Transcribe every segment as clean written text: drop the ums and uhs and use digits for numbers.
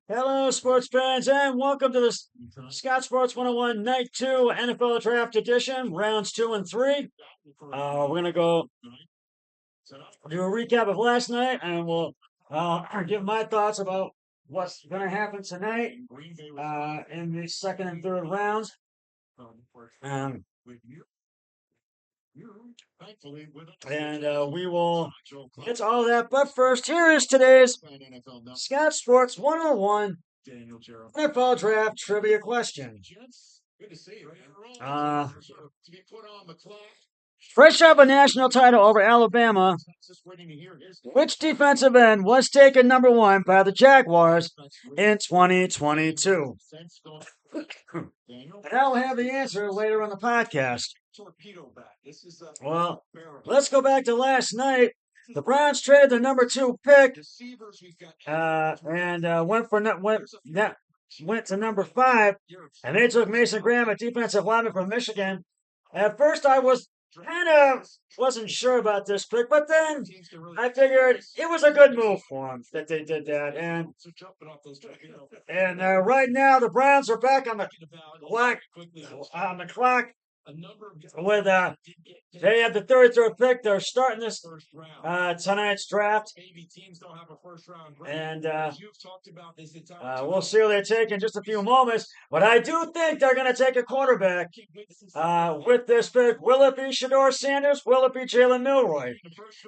Hello, sports fans, and welcome to the Scott Sports 101 Night 2 NFL Draft Edition, rounds 2 and 3. We're going to go do a recap of last night, and we'll give my thoughts about what's going to happen tonight in the second and third rounds. Um, and we will get to all that. But first, here is today's Scott Sports 101 NFL Draft Trivia question. Uh, Fresh off a national title over Alabama, which defensive end was taken number 1 by the Jaguars in 2022? And I'll have the answer later on the podcast. Well, let's go back to last night. The Browns traded the number 2 pick and went to number 5, and they took Mason Graham, a defensive lineman from Michigan. At first, I wasn't sure about this pick, but then I figured it was a good move for them that they did that. And right now, the Browns are back on the clock with they have the 33rd pick. They're starting this tonight's draft, and we'll see who they take in just a few moments. But I do think they're going to take a quarterback with this pick. Will it be Shedeur Sanders? Will it be Jalen Milroy?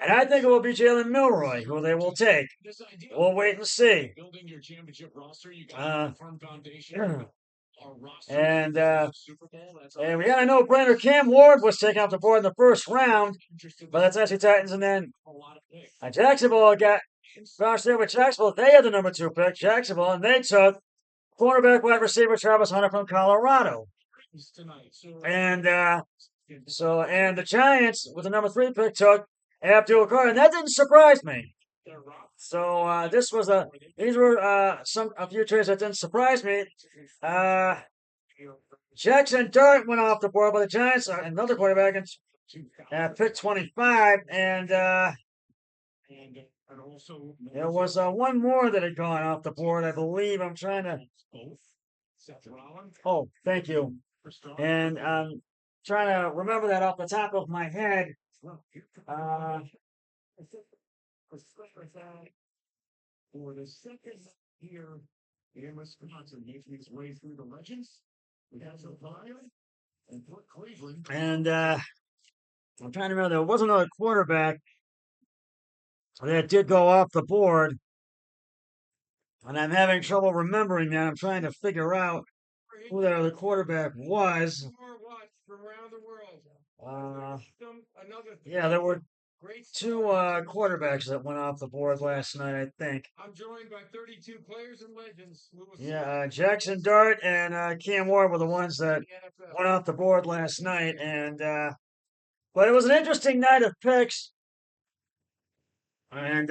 And I think it will be Jalen Milroy who they will take. We'll wait and see. And we got a no-brainer. Cam Ward was taken off the board in the first round by the Tennessee Titans, and then Jacksonville got bounced there with Jacksonville. They had the number 2 pick, Jacksonville, and they took cornerback wide receiver Travis Hunter from Colorado. And the Giants with the number 3 pick took Abdul Carr, and that didn't surprise me. So these were a few trades that didn't surprise me. Jackson Dart went off the board by the Giants, another quarterback at pick 25, and there was one more that had gone off the board, I believe. I'm trying to. Oh, thank you. And I'm trying to remember that off the top of my head. For the second year in Wisconsin, making his way through the legends. We have Ohio and Port Cleveland. And I'm trying to remember, there was another quarterback that did go off the board. And I'm having trouble remembering that. I'm trying to figure out who that other quarterback was. Yeah, there were 2 quarterbacks that went off the board last night, I think. I'm joined by 32 players and legends. Yeah, Jackson Dart and Cam Ward were the ones that went off the board last night, and but it was an interesting night of picks. And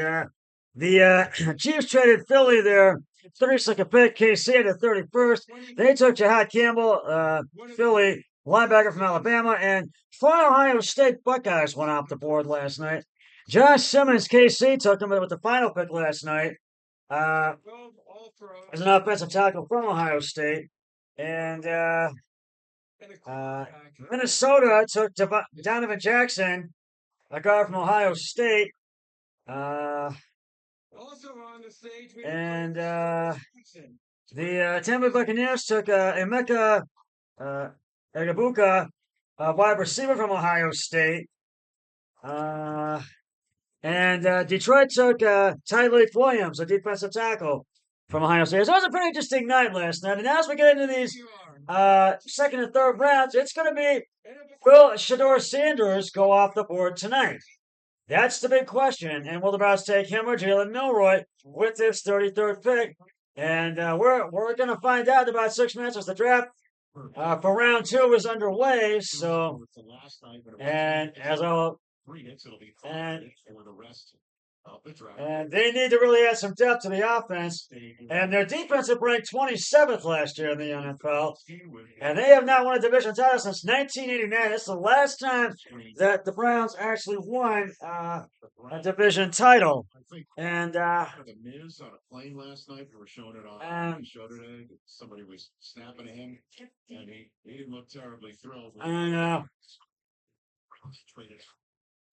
the Chiefs traded Philly their 32nd pick, KC at the 31st. They took Jahad Campbell, Philly linebacker from Alabama, and 4 Ohio State Buckeyes went off the board last night. Josh Simmons, KC, took him with the final pick last night as an offensive tackle from Ohio State. And Minnesota took Donovan Jackson, a guard from Ohio State. And the Tampa Bay Buccaneers took Emeka Egbuka, a wide receiver from Ohio State. And Detroit took Tyleik Williams, a defensive tackle from Ohio State. So it was a pretty interesting night last night. And as we get into these second and third rounds, it's going to be, will Shedeur Sanders go off the board tonight? That's the big question. And will the Browns take him or Jalen Milroy with this 33rd pick? And we're going to find out in about 6 minutes as the draft for round 2 is underway. So, and as I'll, and And they need to really add some depth to the offense. And their defense had ranked 27th last year in the NFL. And they have not won a division title since 1989. This is the last time that the Browns actually won a division title. And The Miz on a plane last night. We were showing it on the show today. Somebody was snapping at him, and he didn't look terribly thrilled.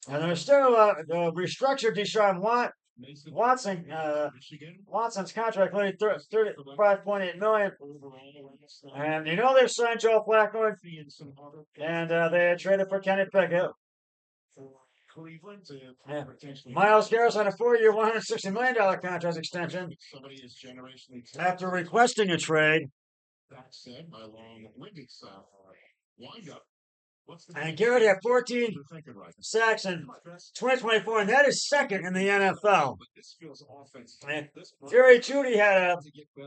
And they're still restructured Deshaun Watson. Watson's contract only $35.8 million. And you know they've signed Joe Flacco, and they traded for Kenny Pickett. Yeah. Myles Garrett on a 4-year, $160 million contract extension after requesting a trade. That said, my long-winded wind-up. And Garrett had 14 sacks in 2024, and that is second in the NFL. And Jerry Jeudy had a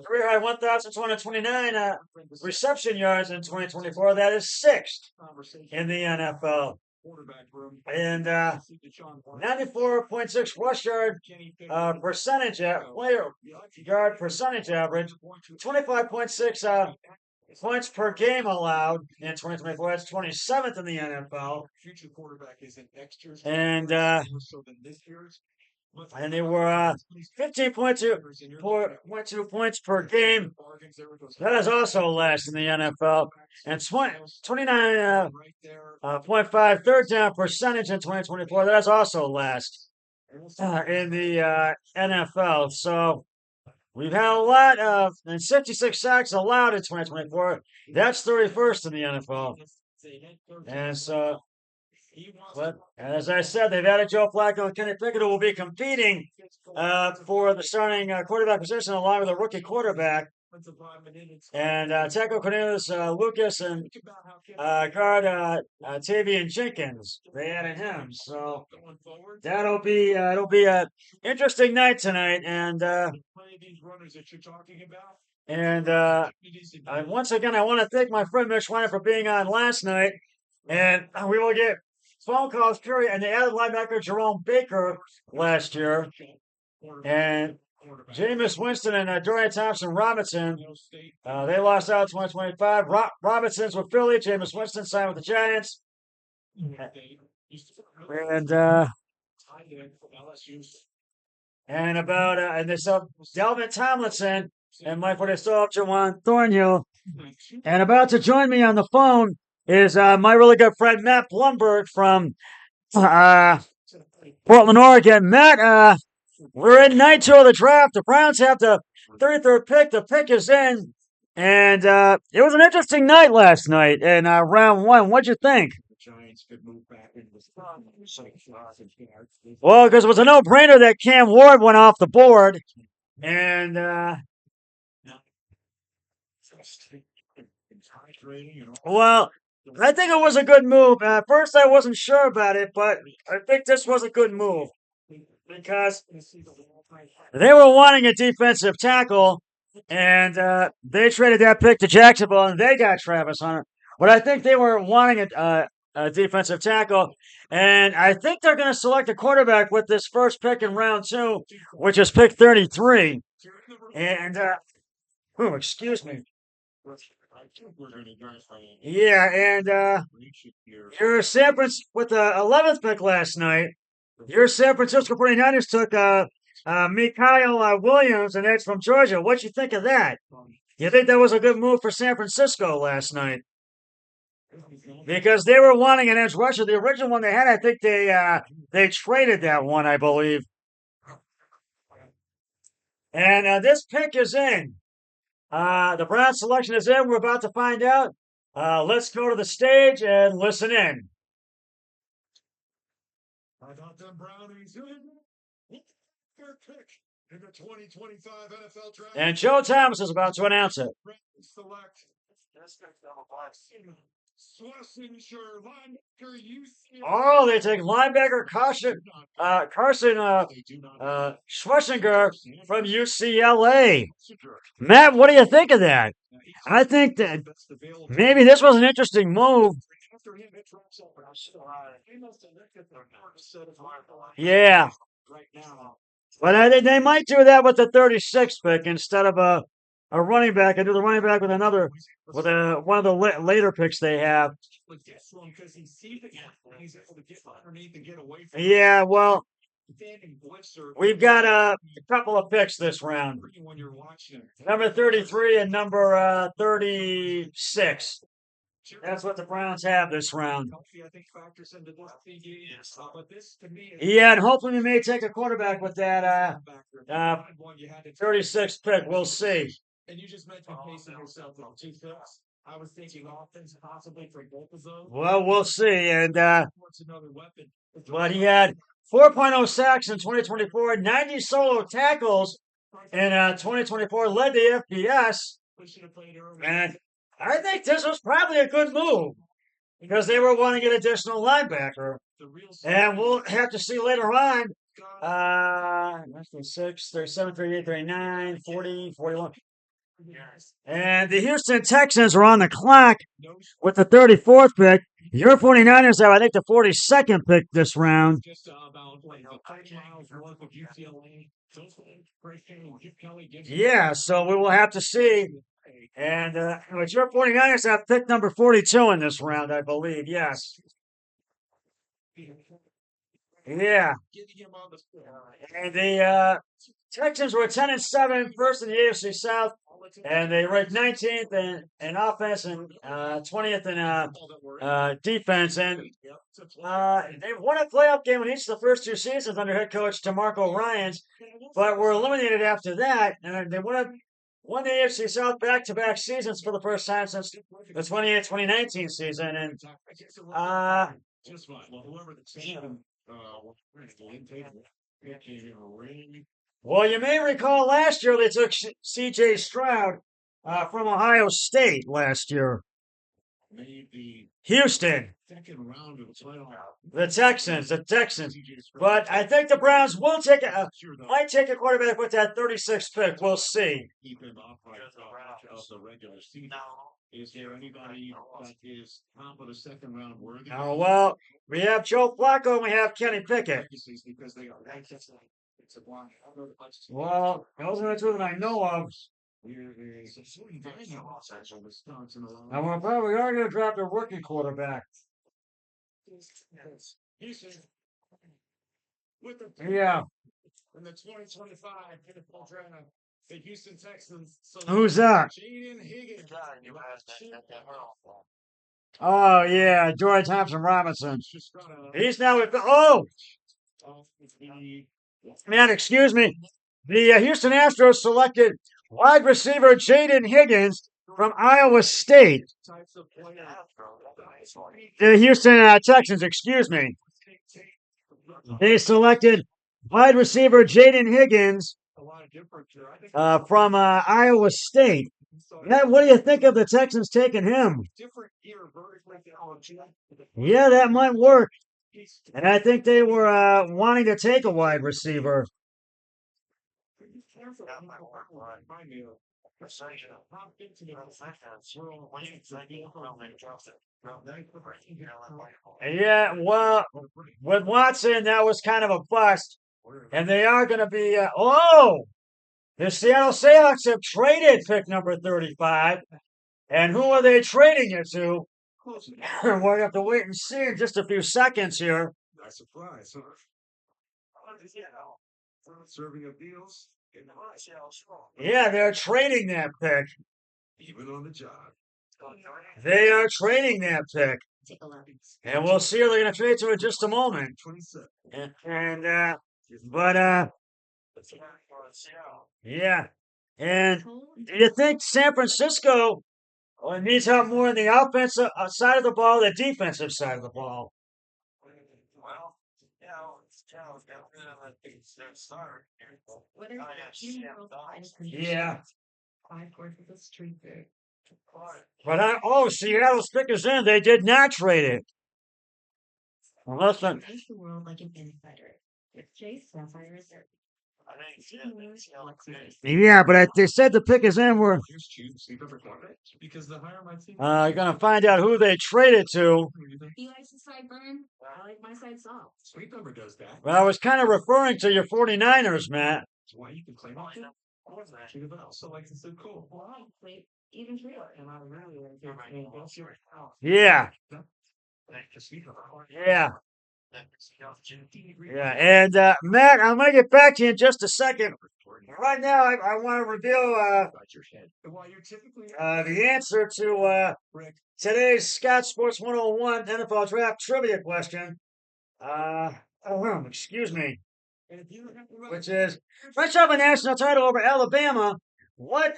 career high 1,229 reception yards in 2024. That is sixth in the NFL. And 94.6 rush yard percentage yard percentage average, 25.6 points per game allowed in 2024. That's 27th in the NFL. And they were 15.2 points per game. That is also last in the NFL. And 29.5 third down percentage in 2024. That is also last in the NFL. So we've had a lot of, and 66 sacks allowed in 2024. That's 31st in the NFL. And so, but as I said, they've added Joe Flacco and Kenny Pickett, who will be competing for the starting quarterback position along with a rookie quarterback. And Taco Cornelius Lucas and guard Tavian Jenkins. They added him. So it'll be an interesting night tonight. And once again, I want to thank my friend Mitch Weiner for being on last night. And we will get phone calls, period. And they added linebacker Jerome Baker last year. And Jameis Winston and Dorian Thompson-Robinson, they lost out 2025. Robinson's with Philly. Jameis Winston signed with the Giants. And they saw Delvin Tomlinson and Mike, they still have Jawan Thornhill. And about to join me on the phone is my really good friend Matt Blumberg from Portland, Oregon. Matt, we're in night two of the draft. The Browns have the 33rd pick. The pick is in. And it was an interesting night last night in round one. What'd you think? Well, because it was a no-brainer that Cam Ward went off the board. And well, I think it was a good move. At first, I wasn't sure about it, but I think this was a good move because they were wanting a defensive tackle, and they traded that pick to Jacksonville, and they got Travis Hunter. But I think they were wanting a defensive tackle, and I think they're going to select a quarterback with this first pick in round two, which is pick 33. And, excuse me. Yeah, and your San Francisco with the 11th pick last night. Your San Francisco 49ers took Mikael Williams, and that's from Georgia. What you think of that? You think that was a good move for San Francisco last night? Because they were wanting an edge rusher. The original one they had, I think they traded that one, I believe. And this pick is in. The Browns selection is in. We're about to find out. Let's go to the stage and listen in. I got them Brownies in their pick in the 2025 NFL Draft. And Joe Thomas is about to announce it. Select Oh, they take linebacker Carson Schwarzenegger from UCLA. Matt, what do you think of that? I think that maybe this was an interesting move. Yeah. But I think they might do that with the 36th pick instead of a running back. I do the running back with one of the later picks they have. Yeah, well, we've got a couple of picks this round. Number 33 and number 36. That's what the Browns have this round. Yeah, and hopefully we may take a quarterback with that 36th pick. We'll see. And you just mentioned pacing yourself with 2 picks. I was thinking offense possibly for both of those. Well, we'll see. And but he had 4.0 sacks in 2024, 90 solo tackles in 2024, led the FBS. And I think this was probably a good move because they were wanting an additional linebacker. And we'll have to see later on. 6, 37, 38, 39, 40, 41. And the Houston Texans are on the clock with the 34th pick. Your 49ers have, I think, the 42nd pick this round. Yeah, so we will have to see. And but your 49ers have pick number 42 in this round, I believe. Yes. Yeah. And the Texans were 10-7, first in the AFC South, and they ranked 19th in offense and 20th in defense. And they won a playoff game in each of the first 2 seasons under head coach DeMarco Ryans, but were eliminated after that. And they won the AFC South back-to-back seasons for the first time since the 2019 season. And well, you may recall last year they took C.J. Stroud from Ohio State last year. Houston. The Texans. But I think the Browns might take a quarterback with that 36th pick. We'll see. Is there anybody that is top of the second round worthy? Oh, well, we have Joe Flacco and we have Kenny Pickett. Well, those are the 2 that I know of. Now, we're probably are going to draft a rookie quarterback. Yeah. In the 2025 NFL draft, the Houston Texans. Who's that? Oh, yeah, Dorian Thompson-Robinson. He's now with man, excuse me. The Houston Astros selected wide receiver Jaden Higgins from Iowa State. The Houston Texans, excuse me. They selected wide receiver Jaden Higgins from Iowa State. Yeah, what do you think of the Texans taking him? Yeah, that might work. And I think they were wanting to take a wide receiver. Yeah, well, with Watson, that was kind of a bust. And they are going to be. The Seattle Seahawks have traded pick number 35. And who are they trading it to? We're going to have to wait and see in just a few seconds here. Nice surprise, huh? Serving of deals. Yeah, they're trading that pick. Even on the job. They are trading that pick. And we'll see who they're going to trade to in just a moment. Yeah. And do you think San Francisco needs help more on the offensive side of the ball, the defensive side of the ball? Well, yeah. But Seattle's pick is in. They did not trade it. Listen. Yeah, but they said the pick is in. We're gonna find out who they traded to. Well, I was kind of referring to your 49ers, Matt. Yeah. Yeah. Yeah. And Matt, I'm gonna get back to you in just a second. Right now, I want to reveal the answer to today's Scott Sports 101 NFL Draft Trivia question. Excuse me. Which is fresh off a national title over Alabama. What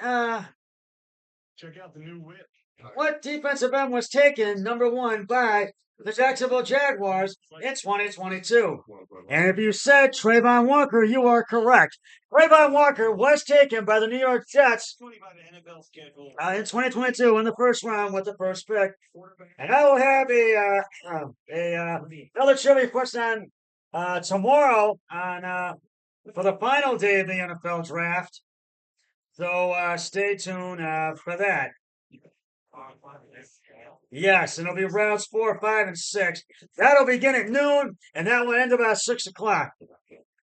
check out the new whip. what defensive end was taken number one by the Jacksonville Jaguars in 2022? And if you said Trayvon Walker, you are correct. Trayvon Walker was taken by the New York Jets in 2022 in the first round with the first pick. And I will have another trivia question on tomorrow on for the final day of the NFL draft. So stay tuned for that. Yes, and it'll be rounds 4, 5, and 6. That'll begin at noon, and that will end about 6 o'clock.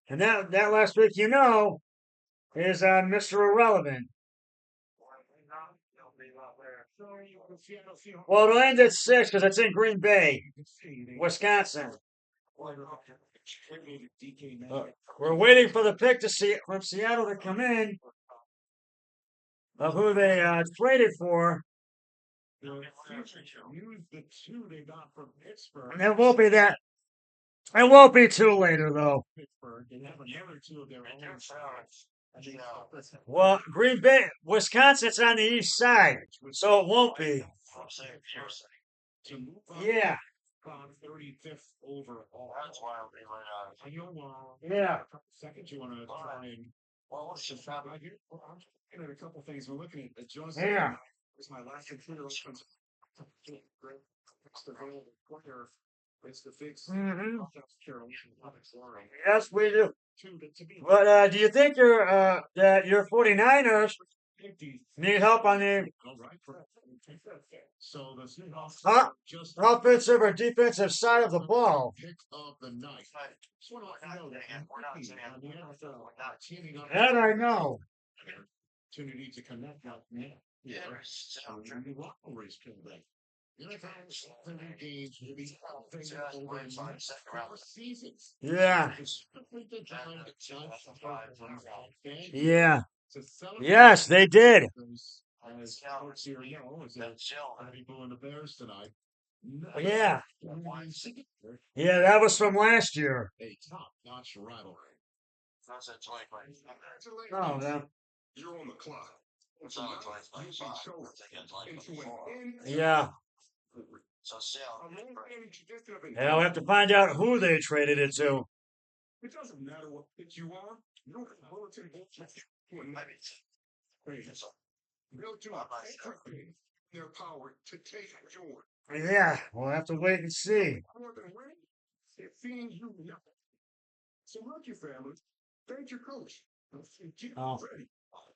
And that last pick, is Mr. Irrelevant. Well, it'll end at 6 because it's in Green Bay, Wisconsin. We're waiting for the pick from Seattle to come in of who they traded for. And it won't be that. It won't be too later though. Well, Green Bay, Wisconsin's on the east side, so it won't be. Yeah. 35th overall. That's wild. Yeah. Second, you want to try and what's the shot right here? Well, I'm looking at a couple things. We're looking at Jones. Yeah. It's my last computer. It's the fix. Mm-hmm. Yes, we do. But do you think that your 49ers need help on the offensive or defensive side of the ball? That I know. Opportunity to connect out there. Yeah. Yeah. Yes, they did. Yeah. Yeah, that was from last year. A top-notch rivalry. Oh, no. You're on the clock. Yeah. And I'll have to find out who they traded it to. It doesn't matter what pitch you are. You don't have bulletin they'll do everything in their power to take yours. Yeah, we'll have to wait and see. It seems you know. So hug your family. Thank your coach. Oh.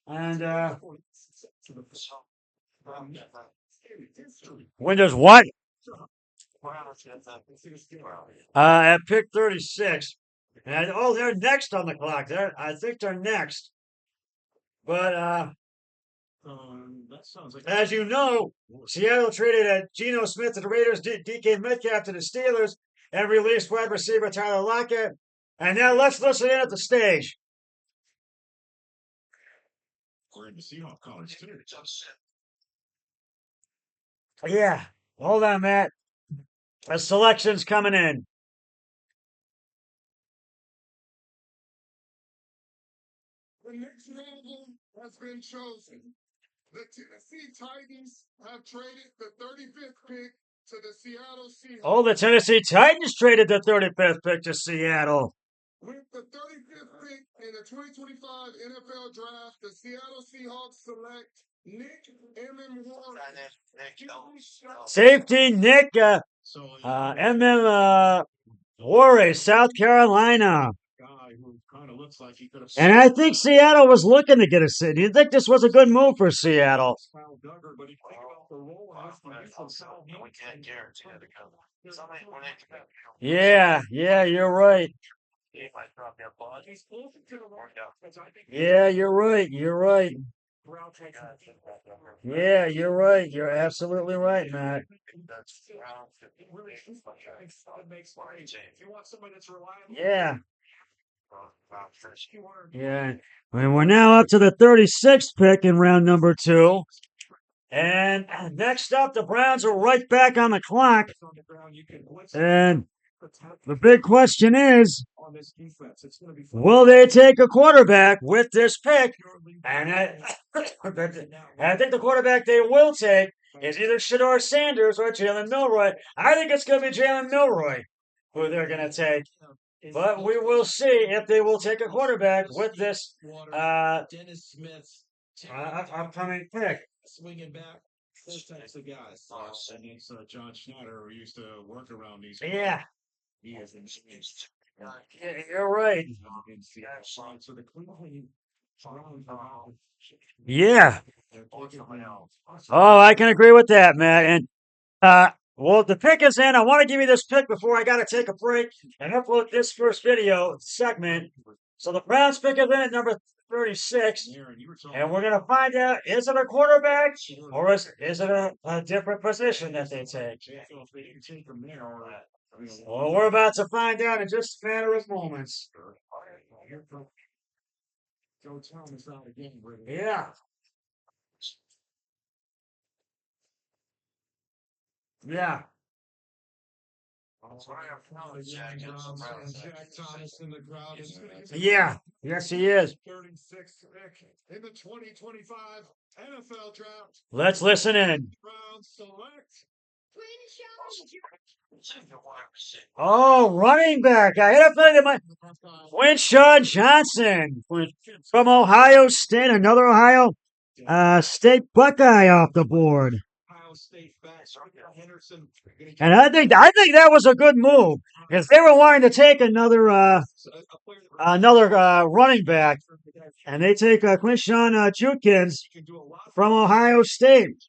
And when does what? At pick 36. And they're next on the clock. I think they're next. But that sounds like as you know, Seattle traded Geno Smith to the Raiders, DK Metcalf to the Steelers, and released wide receiver Tyler Lockett. And now let's listen in at the stage. we're in the Seahawks college too. Yeah. Hold on, Matt. A selection's coming in. The next man has been chosen. The Tennessee Titans have traded the 35th pick to the Seattle Seahawks. Oh, the Tennessee Titans traded the 35th pick to Seattle. With the 35th pick in the 2025 NFL Draft, the Seattle Seahawks select Nick Warren. Safety Nick Warren, South Carolina. And I think Seattle was looking to get a sit. Do you think this was a good move for Seattle? Yeah, you're right. Yeah, you're right. You're right. Yeah, you're right. You're absolutely right, Matt. Yeah, yeah. I mean, we're now up to the 36th pick in round number 2. And next up, the Browns are right back on the clock. And the big question is, will they take a quarterback with this pick? And I think the quarterback they will take is either Shador Sanders or Jalen Milroy. I think it's going to be Jalen Milroy who they're going to take. But we will see if they will take a quarterback with this upcoming pick. Swinging back. Those types of guys. And it's John Schneider who used to work around these. Yeah. He has changed. Yeah, you're right. Yeah. Oh, I can agree with that, Matt. And well, the pick is in. I want to give you this pick before I got to take a break and upload this first video segment. So the Browns pick is in at number 36, and we're going to find out, is it a quarterback or is it a different position that they take? Well, we're about to find out in just a matter of moments. Yeah. Yeah. Yeah. Yes, he is. 36th pick in the 2025 NFL draft. Let's listen in. Browns select. Oh, running back. I had a feeling that might. Winshaw Johnson from Ohio State, another Ohio State Buckeye off the board. And I think that was a good move because they were wanting to take another running back, and they take Quinshawn Judkins from Ohio State.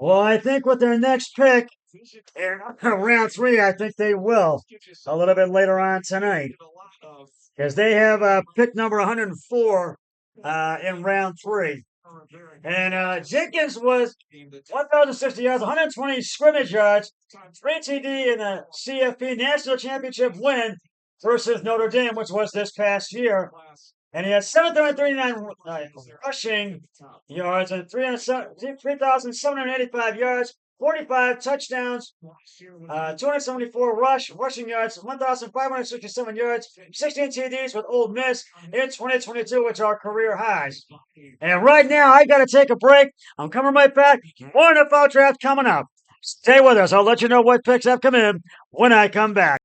Well, I think with their next pick, in round 3, I think they will a little bit later on tonight because they have pick number 104 in round 3. And Jenkins was 1,060 yards, 120 scrimmage yards, 3 TD in the CFP National Championship win versus Notre Dame, which was this past year. And he had 739 rushing yards and 3,785 yards, 45 touchdowns, 274 rushing yards, 1,567 yards, 16 TDs with Ole Miss in 2022, which are career highs. And right now, I got to take a break. I'm coming right back. More NFL draft coming up. Stay with us. I'll let you know what picks have come in when I come back.